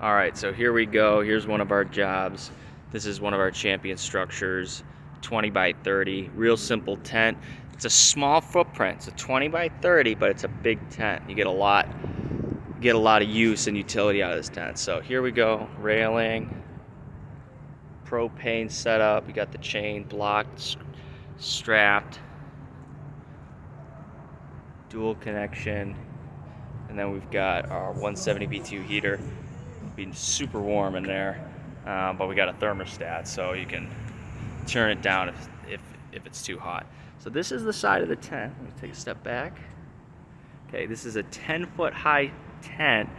All right, so here we go. Here's one of our jobs. This is one of our champion structures, 20 by 30, real simple tent. It's a small footprint. It's a 20 by 30, but it's a big tent. You get a lot of use and utility out of this tent. So here we go. Railing, propane setup. You got the chain blocked, strapped, dual connection, and then we've got our 170 BTU heater. Being super warm in there, but we got a thermostat, so you can turn it down if it's too hot. So this is the side of the tent. Let me take a step back. Okay, this is a 10-foot high tent,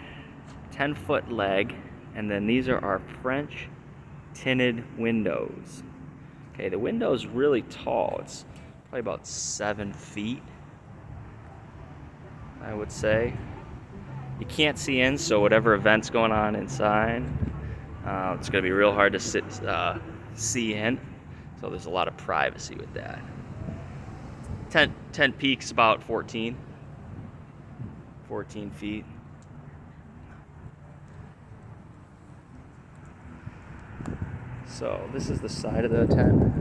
10-foot leg, and then these are our French tinted windows. Okay, the window is really tall. It's probably about 7 feet, I would say. You can't see in, so whatever event's going on inside, it's going to be real hard to see in. So there's a lot of privacy with that. Tent peak's about 14 feet. So this is the side of the tent.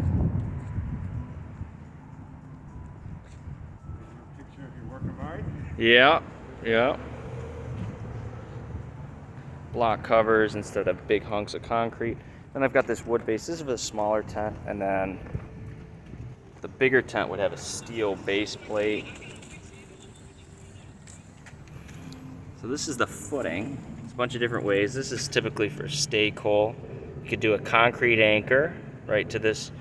Picture of your work of art. Yeah. Block covers instead of big hunks of concrete. Then I've got this wood base. This is for the smaller tent, and then the bigger tent would have a steel base plate. So this is the footing. It's a bunch of different ways. This is typically for stay coal. You could do a concrete anchor right to these.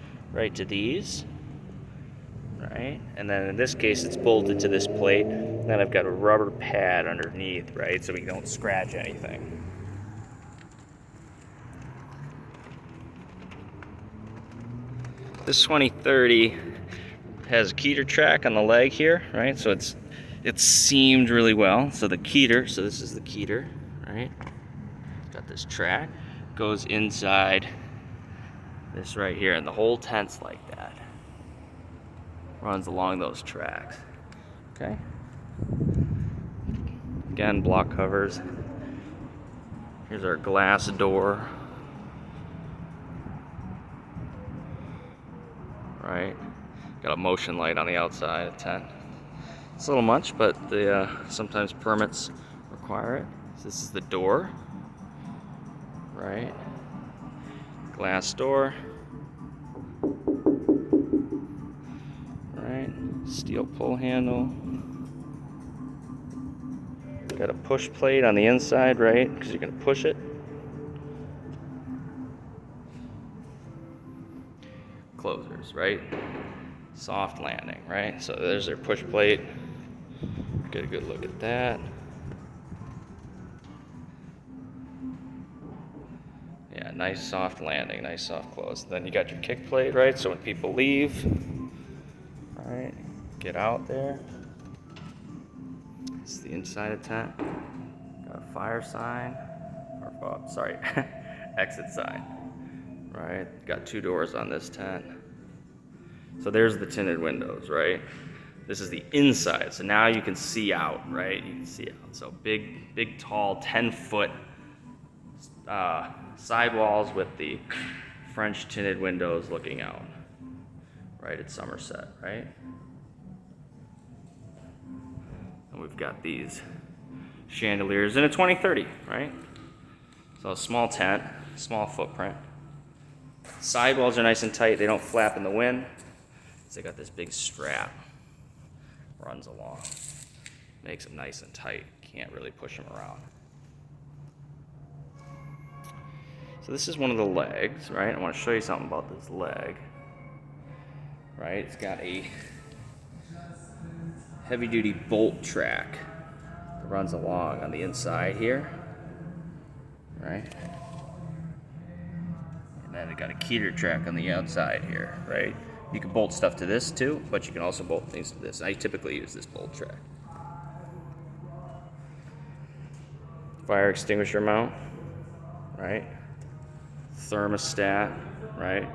Right? And then in this case it's bolted to this plate. Then I've got a rubber pad underneath, right? So we don't scratch anything. This 2030 has a keeter track on the leg here, right? So it's seamed really well. So the keeter, so this is the keeter, right? It's got this track, goes inside this right here, and the whole tent's like that. Runs along those tracks. Okay. Again, block covers. Here's our glass door. Right, got a motion light on the outside of the tent. It's a little much, but sometimes permits require it. So this is the door, right? Glass door, right? Steel pull handle. Got a push plate on the inside, right? Because you're gonna push it. Closers, right? Soft landing, right? So there's their push plate. Get a good look at that. Yeah, nice soft landing, nice soft close. Then you got your kick plate, right? So when people leave, right, get out there. This is the inside of the tent. Got a fire sign, exit sign. Right, got 2 doors on this tent. So there's the tinted windows, right? This is the inside, so now you can see out, right? You can see out. So big, tall, 10-foot sidewalls with the French tinted windows looking out, right at Somerset, right? And we've got these chandeliers in a 2030, right? So a small tent, small footprint. Sidewalls are nice and tight, they don't flap in the wind. So they got this big strap, runs along, makes them nice and tight, can't really push them around. So this is one of the legs, right? I want to show you something about this leg, right? It's got a heavy duty bolt track that runs along on the inside here, right? And then it got a keeter track on the outside here, right? You can bolt stuff to this too, but you can also bolt things to this. I typically use this bolt track. Fire extinguisher mount, right? Thermostat, right?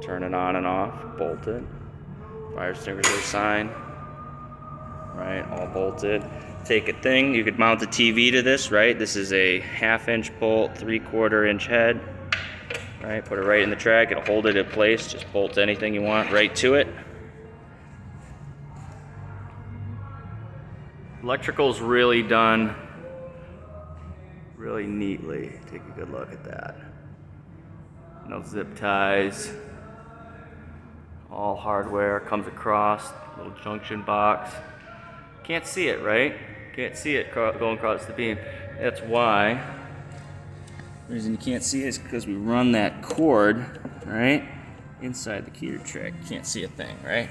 Turn it on and off, bolted. Fire extinguisher sign, right? All bolted. take a thing. You could mount the TV to this, right? This is a 1/2-inch bolt, 3/4 inch head. Right, put it right in the track. It'll hold it in place. Just bolt anything you want right to it. Electrical's really done really neatly. Take a good look at that. No zip ties. All hardware comes across. Little junction box. Can't see it, right? Can't see it going across the beam. That's why. The reason you can't see it is because we run that cord, right, inside the heater track. You can't see a thing, right?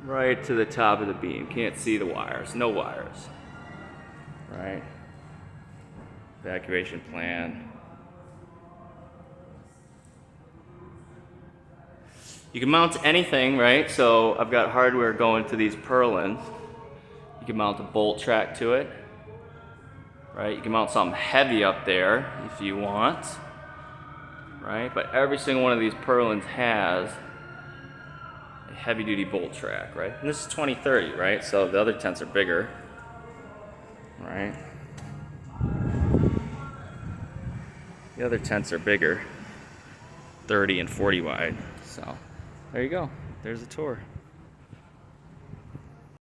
Right to the top of the beam. Can't see the wires. No wires. Right? Evacuation plan. You can mount anything, right? So I've got hardware going to these purlins. You can mount a bolt track to it. Right? You can mount something heavy up there if you want. Right? But every single one of these purlins has a heavy duty bolt track, right? And this is 2030, right? So the other tents are bigger. Right? The other tents are bigger. 30 and 40 wide. So there you go. There's a tour.